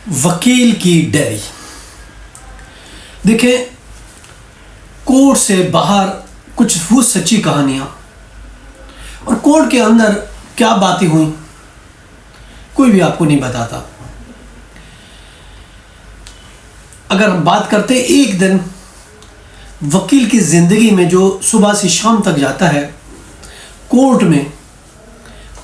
वकील की डायरी। देखें, कोर्ट से बाहर कुछ वो सच्ची कहानियां और कोर्ट के अंदर क्या बातें हुई कोई भी आपको नहीं बताता। अगर हम बात करते एक दिन वकील की ज़िंदगी में जो सुबह से शाम तक जाता है, कोर्ट में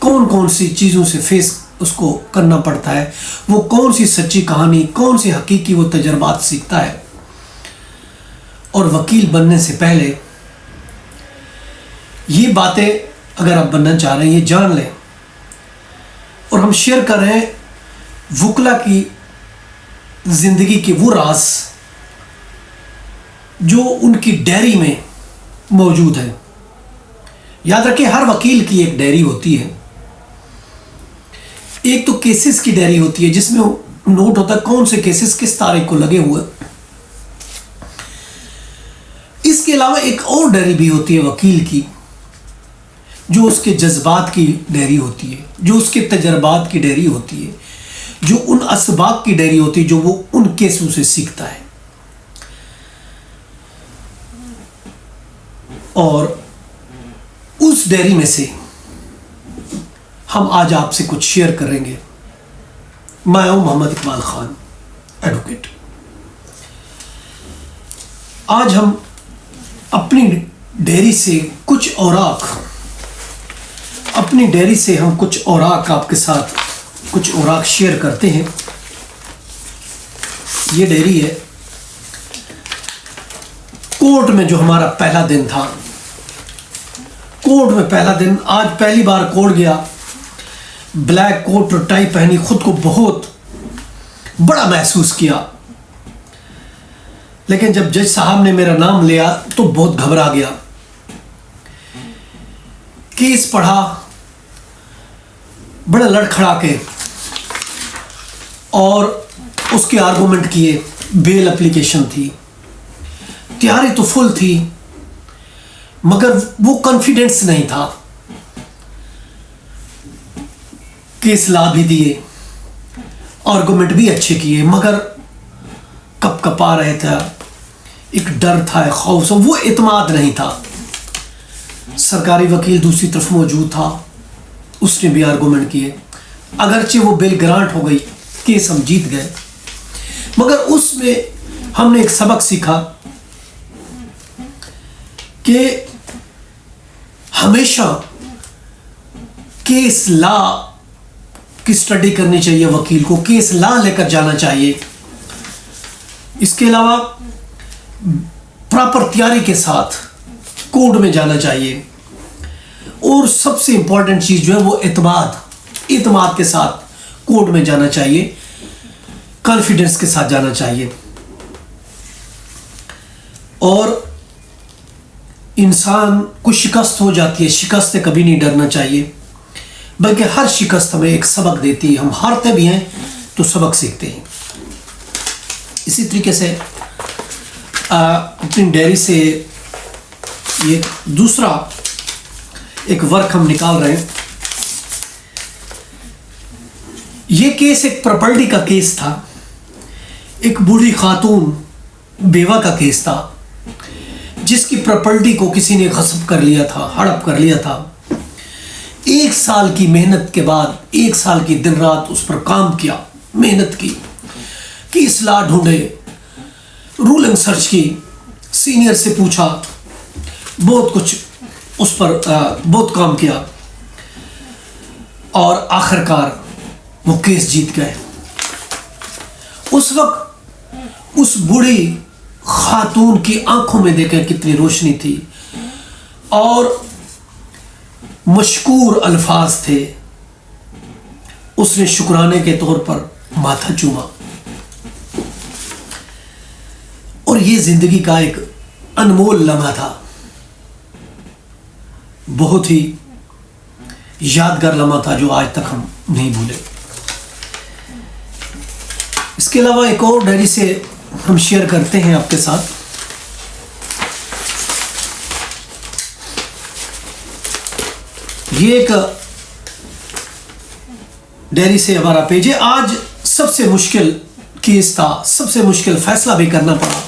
कौन कौन सी चीज़ों से फेस उसको करना पड़ता है, वो कौन सी सच्ची कहानी, कौन सी हकीकी वो तजर्बात सीखता है। और वकील बनने से पहले ये बातें अगर आप बनना चाह रहे हैं ये जान लें। और हम शेयर कर रहे हैं वकला की ज़िंदगी के वो राज जो उनकी डायरी में मौजूद है। याद रखें, हर वकील की एक डायरी होती है। एक तो केसेस की डायरी होती है जिसमें नोट होता है कौन से केसेस किस तारीख को लगे हुए। इसके अलावा एक और डायरी भी होती है वकील की, जो उसके जज्बात की डायरी होती है, जो उसके तजर्बात की डायरी होती है, जो उन असबाब की डायरी होती है जो वो उन केसों से सीखता है। और उस डायरी में से हम आज आपसे कुछ शेयर करेंगे। मैं हूं मोहम्मद इकबाल खान, एडवोकेट। आज हम अपनी डायरी से कुछ औराक आपके साथ कुछ औराक शेयर करते हैं। ये डायरी है कोर्ट में जो हमारा पहला दिन था। कोर्ट में पहला दिन, आज पहली बार कोर्ट गया, ब्लैक कोट और टाई पहनी, खुद को बहुत बड़ा महसूस किया। लेकिन जब जज साहब ने मेरा नाम लिया तो बहुत घबरा गया। केस पढ़ा बड़ा लड़खड़ा के और उसके आर्गुमेंट किए। बेल एप्लीकेशन थी, तैयारी तो फुल थी, मगर वो कॉन्फिडेंस नहीं था। केस ला भी दिए, आर्गुमेंट भी अच्छे किए, मगर कप कपा रहे थे। एक डर था, एक खौफ था, वो इत्मीनान नहीं था। सरकारी वकील दूसरी तरफ मौजूद था, उसने भी आर्गुमेंट किए। अगरचे वो बिल ग्रांट हो गई, केस हम जीत गए, मगर उसमें हमने एक सबक सीखा कि हमेशा केस ला की स्टडी करनी चाहिए, वकील को केस ला लेकर जाना चाहिए। इसके अलावा प्रॉपर तैयारी के साथ कोर्ट में जाना चाहिए। और सबसे इंपॉर्टेंट चीज जो है वो इत्मीनान के साथ कोर्ट में जाना चाहिए, कॉन्फिडेंस के साथ जाना चाहिए। और इंसान को शिकस्त हो जाती है, शिकस्त से कभी नहीं डरना चाहिए, बल्कि हर शिकस्त हमें एक सबक देती है। हम हारते भी हैं तो सबक सीखते हैं। इसी तरीके से अपनी डायरी से ये दूसरा एक वर्क हम निकाल रहे हैं। ये केस एक प्रॉपर्टी का केस था। एक बूढ़ी खातून बेवा का केस था जिसकी प्रॉपर्टी को किसी ने गस्ब कर लिया था, हड़प कर लिया था। 1 साल की मेहनत के बाद, 1 साल की दिन रात उस पर काम किया, मेहनत की, केस ला ढूंढे, रूलिंग सर्च की, सीनियर से पूछा, बहुत कुछ उस पर बहुत काम किया और आखिरकार वो केस जीत गए। उस वक्त उस बूढ़ी खातून की आंखों में देखें कितनी रोशनी थी और मशकूर अल्फाज थे। उसने शुक्राने के तौर पर माथा चूमा। और ये जिंदगी का एक अनमोल लम्हा था, बहुत ही यादगार लम्हा था जो आज तक हम नहीं भूले। इसके अलावा एक और डायरी से हम शेयर करते हैं आपके साथ। ये एक डायरी से हमारा पेज है। आज सबसे मुश्किल केस था, सबसे मुश्किल फैसला भी करना पड़ा।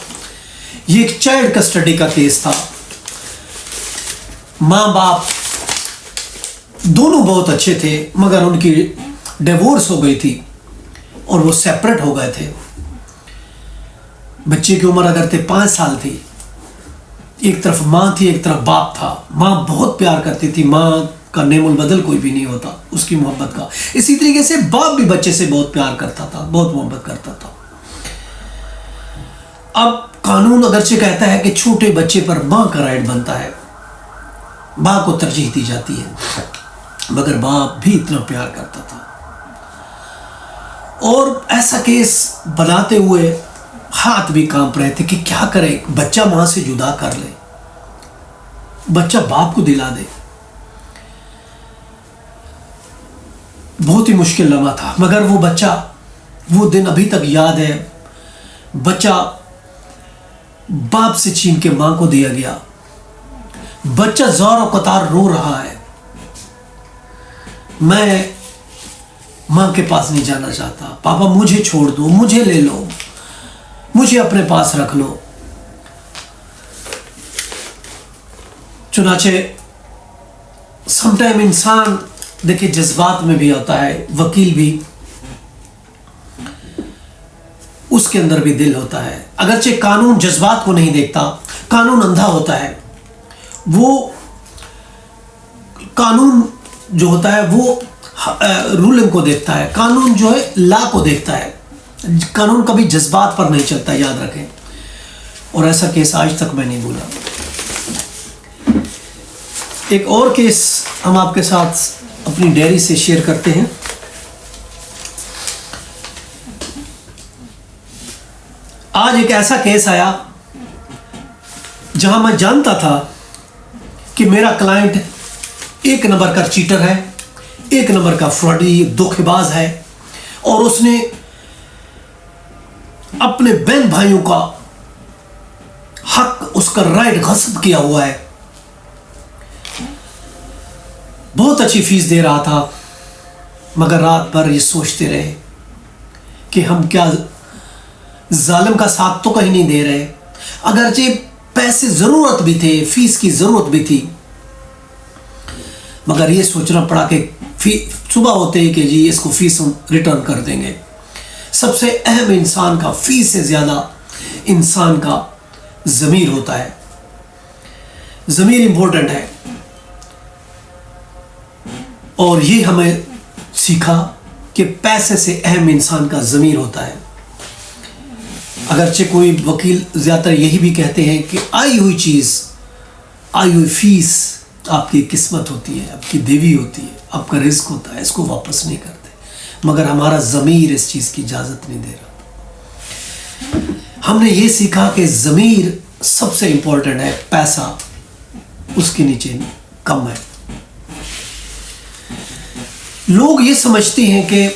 ये एक चाइल्ड कस्टडी का केस था। माँ बाप दोनों बहुत अच्छे थे, मगर उनकी डिवोर्स हो गई थी और वो सेपरेट हो गए थे। बच्चे की उम्र अगर 5 साल थी। एक तरफ माँ थी, एक तरफ बाप था। माँ बहुत प्यार करती थी, माँ का नेमुल बदल कोई भी नहीं होता उसकी मोहब्बत का। इसी तरीके से बाप भी बच्चे से बहुत प्यार करता था, बहुत मोहब्बत करता था। अब कानून अगरचे कहता है कि छोटे बच्चे पर माँ का राइट बनता है, माँ को तरजीह दी जाती है, मगर बाप भी इतना प्यार करता था। और ऐसा केस बनाते हुए हाथ भी कांप रहे थे कि क्या करें, बच्चा मां से जुदा कर ले, बच्चा बाप को दिला दे। बहुत ही मुश्किल लम्हा था, मगर वो बच्चा, वो दिन अभी तक याद है। बच्चा बाप से छीन के मां को दिया गया। बच्चा ज़ोर और कतार रो रहा है, मैं मां के पास नहीं जाना चाहता, पापा मुझे छोड़ दो, मुझे ले लो, मुझे अपने पास रख लो। चुनाचे समटाइम इंसान देखिए जज्बात में भी होता है, वकील भी, उसके अंदर भी दिल होता है। अगरचे कानून जज्बात को नहीं देखता, कानून अंधा होता है। वो कानून जो होता है वो रूलिंग को देखता है, कानून जो है लॉ को देखता है। कानून कभी जज्बात पर नहीं चलता, याद रखें। और ऐसा केस आज तक मैं नहीं भूला। एक और केस हम आपके साथ अपनी डायरी से शेयर करते हैं। आज एक ऐसा केस आया जहां मैं जानता था कि मेरा क्लाइंट एक नंबर का चीटर है, एक नंबर का फ्रॉडी, धोखेबाज है, और उसने अपने बहन भाइयों का हक, उसका राइट गस्ब किया हुआ है। बहुत अच्छी फीस दे रहा था, मगर रात भर ये सोचते रहे कि हम क्या जालिम का साथ तो कहीं नहीं दे रहे। अगरचे पैसे ज़रूरत भी थे, फीस की ज़रूरत भी थी, मगर ये सोचना पड़ा कि सुबह होते ही कि जी इसको फीस हम रिटर्न कर देंगे। सबसे अहम इंसान का, फीस से ज़्यादा इंसान का ज़मीर होता है। ज़मीर इम्पोर्टेंट है, और ये हमें सीखा कि पैसे से अहम इंसान का ज़मीर होता है। अगरचे कोई वकील ज़्यादातर यही भी कहते हैं कि आई हुई चीज़, आई हुई फीस आपकी किस्मत होती है, आपकी देवी होती है, आपका रिस्क होता है, इसको वापस नहीं करते। मगर हमारा ज़मीर इस चीज़ की इजाज़त नहीं दे रहा। हमने ये सीखा कि ज़मीर सबसे इंपॉर्टेंट है, पैसा उसके नीचे कम है। लोग ये समझते हैं कि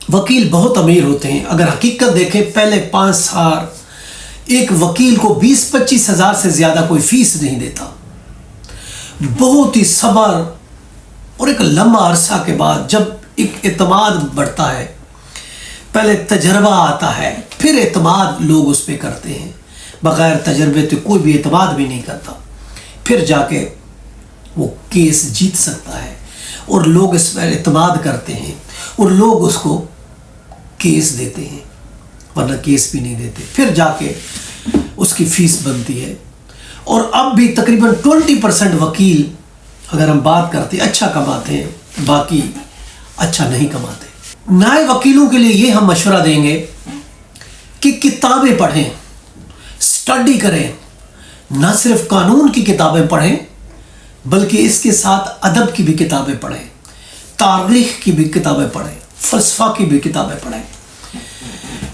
वकील बहुत अमीर होते हैं। अगर हकीकत देखें, पहले 5 साल एक वकील को 20-25 हज़ार से ज़्यादा कोई फीस नहीं देता। बहुत ही सब्र और एक लंबा अरसा के बाद जब एक एतमाद बढ़ता है, पहले तजर्बा आता है, फिर एतमाद लोग उस पर करते हैं। बग़ैर तजर्बे तो कोई भी एतमाद भी नहीं करता। फिर जाके वो केस जीत सकता है, और लोग इस पर एतमाद करते हैं, और लोग उसको केस देते हैं, वरना केस भी नहीं देते। फिर जाके उसकी फ़ीस बनती है। और अब भी तकरीबन 20% वकील, अगर हम बात करते, अच्छा कमाते हैं, बाकी अच्छा नहीं कमाते। नए वकीलों के लिए ये हम मशवरा देंगे कि किताबें पढ़ें, स्टडी करें। ना सिर्फ कानून की किताबें पढ़ें, बल्कि इसके साथ अदब की भी किताबें पढ़ें, तारीख़ की भी किताबें पढ़ें, फ़लसफ़ा की भी किताबें पढ़ें।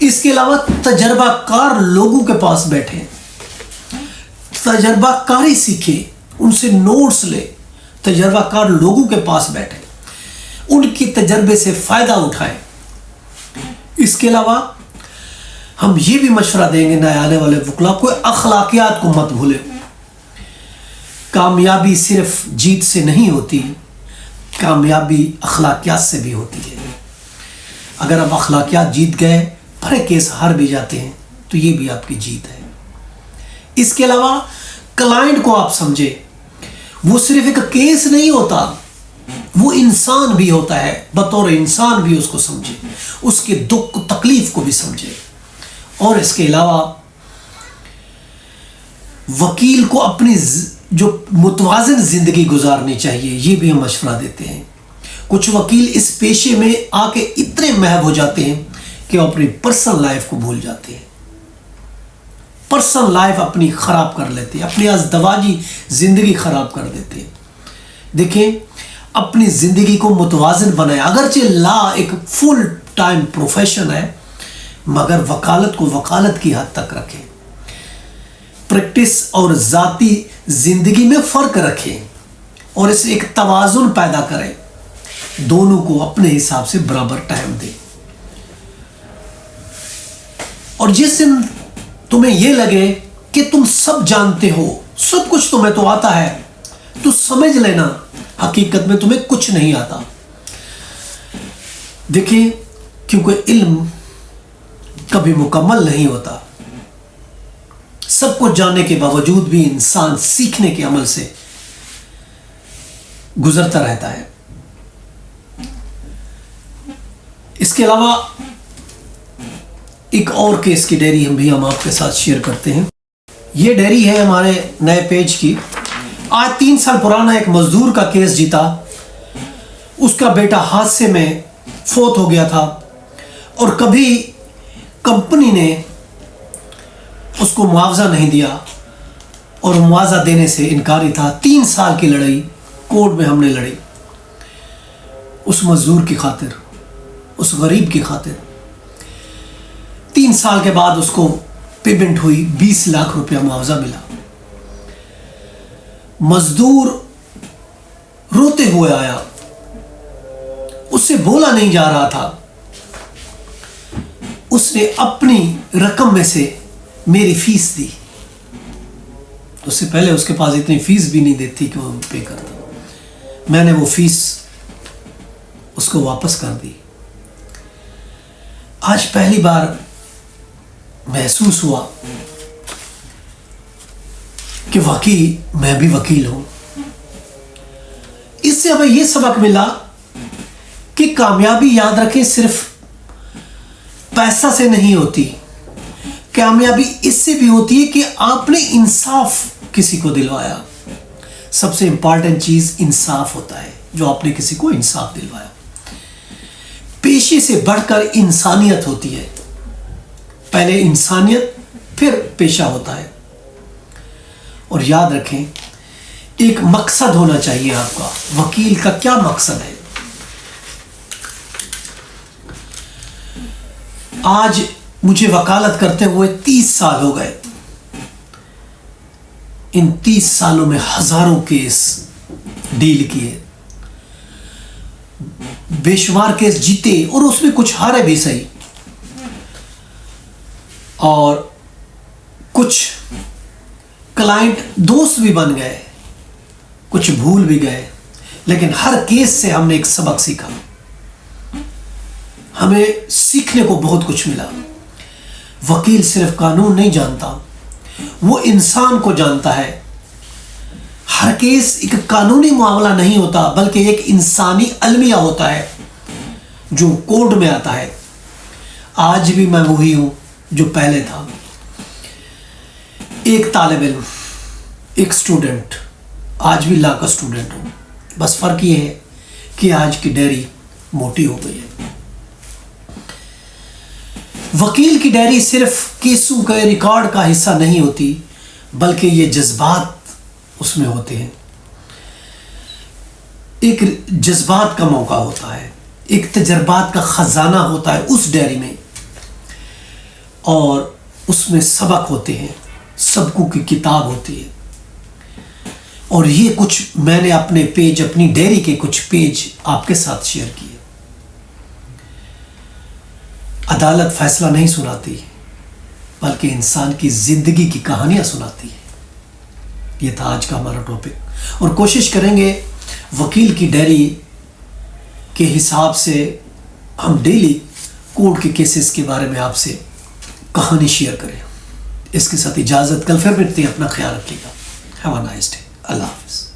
इसके अलावा तजर्बाकार लोगों के पास बैठें, तजर्बाकारी सीखें, उनसे नोट्स ले, तजर्बाकार लोगों के पास बैठें, उनकी तजर्बे से फ़ायदा उठाएं। इसके अलावा हम ये भी मशवरा देंगे नए आने वाले वकीलों को, अखलाकियात को मत भूलें। कामयाबी सिर्फ जीत से नहीं होती, कामयाबी अखलाकियात से भी होती है। अगर आप अखलाकियात जीत गए, भरे केस हार भी जाते हैं, तो ये भी आपकी जीत है। इसके अलावा क्लाइंट को आप समझे, वो सिर्फ एक केस नहीं होता, वो इंसान भी होता है। बतौर इंसान भी उसको समझे, उसके दुख तकलीफ को भी समझे। और इसके अलावा वकील को अपनी जो मुतवाज़िन ज़िंदगी गुजारनी चाहिए, ये भी हम मशवरा देते हैं। कुछ वकील इस पेशे में आके इतने महव हो जाते हैं कि वो अपनी पर्सनल लाइफ को भूल जाते हैं, पर्सनल लाइफ अपनी ख़राब कर लेते हैं, अपनी अज़दवाजी ज़िंदगी ख़राब कर देते हैं। देखें, अपनी ज़िंदगी को मुतवाज़िन बनाए। अगरचे लॉ एक फुल टाइम प्रोफेशन है, मगर वकालत को वकालत की हद तक रखें। प्रैक्टिस और ज़ाती ज़िंदगी में फ़र्क रखें और इसे एक तवाज़ुन पैदा करें। दोनों को अपने हिसाब से बराबर टाइम दें। और जिस दिन तुम्हें यह लगे कि तुम सब जानते हो, सब कुछ तुम्हें तो आता है, तो समझ लेना हकीकत में तुम्हें कुछ नहीं आता। देखिए, क्योंकि इल्म कभी मुकम्मल नहीं होता। सब कुछ जानने के बावजूद भी इंसान सीखने के अमल से गुजरता रहता है। इसके अलावा एक और केस की डायरी हम आपके साथ शेयर करते हैं। ये डायरी है हमारे नए पेज की। आज 3 साल पुराना एक मजदूर का केस जीता। उसका बेटा हादसे में फौत हो गया था और कभी कंपनी ने उसको मुआवजा नहीं दिया और मुआवजा देने से इनकारी था। 3 साल की लड़ाई कोर्ट में हमने लड़ी उस मजदूर की खातिर, उस गरीब की खातिर। 3 साल के बाद उसको पेमेंट हुई, 20 लाख रुपया मुआवजा मिला। मजदूर रोते हुए आया, उससे बोला नहीं जा रहा था। उसने अपनी रकम में से मेरी फीस दी। उससे पहले उसके पास इतनी फीस भी नहीं देती कि वो पे करता। मैंने वो फीस उसको वापस कर दी। आज पहली बार महसूस हुआ कि वाकई मैं भी वकील हूं। इससे हमें यह सबक मिला कि कामयाबी, याद रखें, सिर्फ पैसा से नहीं होती। कामयाबी इससे भी होती है कि आपने इंसाफ किसी को दिलवाया। सबसे इंपॉर्टेंट चीज इंसाफ होता है, जो आपने किसी को इंसाफ दिलवाया। पेशे से बढ़कर इंसानियत होती है। पहले इंसानियत, फिर पेशा होता है। और याद रखें, एक मकसद होना चाहिए आपका। वकील का क्या मकसद है? आज मुझे वकालत करते हुए 30 साल हो गए। इन 30 सालों में हजारों केस डील किए, बेशुमार केस जीते और उसमें कुछ हारे भी सही, और कुछ क्लाइंट दोस्त भी बन गए, कुछ भूल भी गए। लेकिन हर केस से हमने एक सबक सीखा। हमें सीखने को बहुत कुछ मिला। वकील सिर्फ कानून नहीं जानता, वो इंसान को जानता है। हर केस एक कानूनी मामला नहीं होता, बल्कि एक इंसानी अलमिया होता है जो कोर्ट में आता है। आज भी मैं वही हूं जो पहले था, एक तालिब इल्म, एक स्टूडेंट। आज भी लॉ का स्टूडेंट हूं। बस फर्क ये है कि आज की डायरी मोटी हो गई है। वकील की डायरी सिर्फ केसों के रिकॉर्ड का हिस्सा नहीं होती, बल्कि ये जज्बात उसमें होते हैं। एक जज्बात का मौका होता है, एक तजर्बात का खजाना होता है उस डायरी में, और उसमें सबक होते हैं, सबकों की किताब होती है। और ये कुछ मैंने अपने पेज, अपनी डायरी के कुछ पेज आपके साथ शेयर किए। अदालत फैसला नहीं सुनाती, बल्कि इंसान की जिंदगी की कहानियां सुनाती है। ये था आज का हमारा टॉपिक, और कोशिश करेंगे वकील की डायरी के हिसाब से हम डेली कोर्ट के केसेस के बारे में आपसे कहानी शेयर करें। इसके साथ इजाज़त, कल फिर मिलते हैं, अपना ख्याल रखिएगा। Have a nice day. अल्लाह हाफ़िज़।